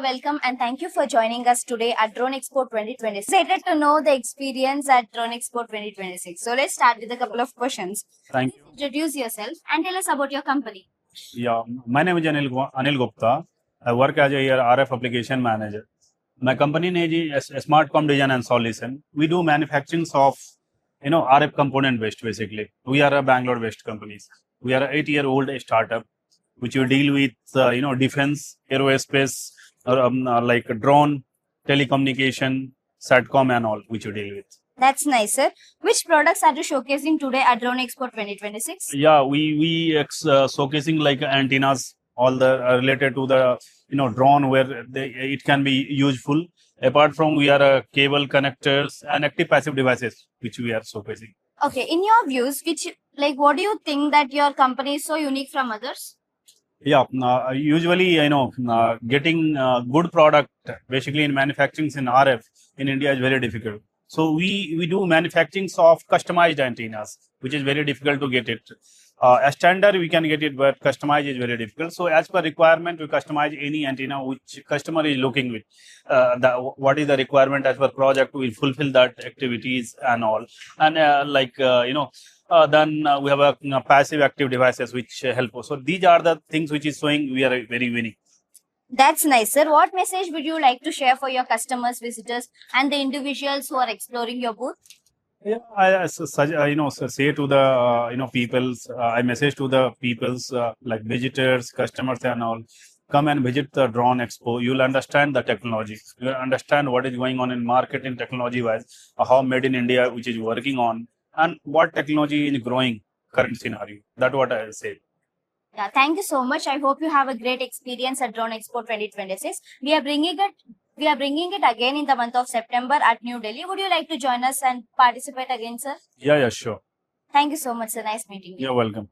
welcome and thank you for joining us today at Drone Expo 2026. Excited to know the experience at Drone Expo 2026. So let's start with a couple of questions. Thank you. Introduce yourself and tell us about your company. Yeah, my name is Anil Gupta. I work as a RF application manager. My company name is Smartcom Design and Solutions. We do manufacturing of RF component based basically. We are a Bangalore based company. We are an 8-year-old startup which we deal with defense, aerospace, like drone, telecommunication, satcom and all which we deal with. That's nice, sir. Which products are you showcasing today at Drone Expo 2026? Yeah, we showcasing like antennas, all the related to the drone where it can be useful. Apart from we are cable connectors and active passive devices which we are showcasing. Okay, in your views, what do you think that your company is so unique from others? Yeah, usually getting good product basically in manufacturing in RF in India is very difficult. So we do manufacturing of customized antennas, which is very difficult to get it. As standard we can get it, but customize is very difficult. So as per requirement, we customize any antenna which customer is looking with. What is the requirement as per project, we will fulfill that activities and all. And then we have a passive active devices which help us. So these are the things which is showing we are very unique. That's nice, sir. What message would you like to share for your customers, visitors, and the individuals who are exploring your booth? Yeah, I say to the peoples. I message to the peoples like visitors, customers, and all. Come and visit the Drone Expo. You'll understand the technology. You'll understand what is going on in market in technology wise, how made in India which is working on, and what technology is growing current scenario. That's what I say. Yeah, thank you so much. I hope you have a great experience at Drone Expo 2026. We are bringing it again in the month of September at New Delhi. Would you like to join us and participate again, sir? Yeah, sure. Thank you so much, sir. Nice meeting you. You're welcome.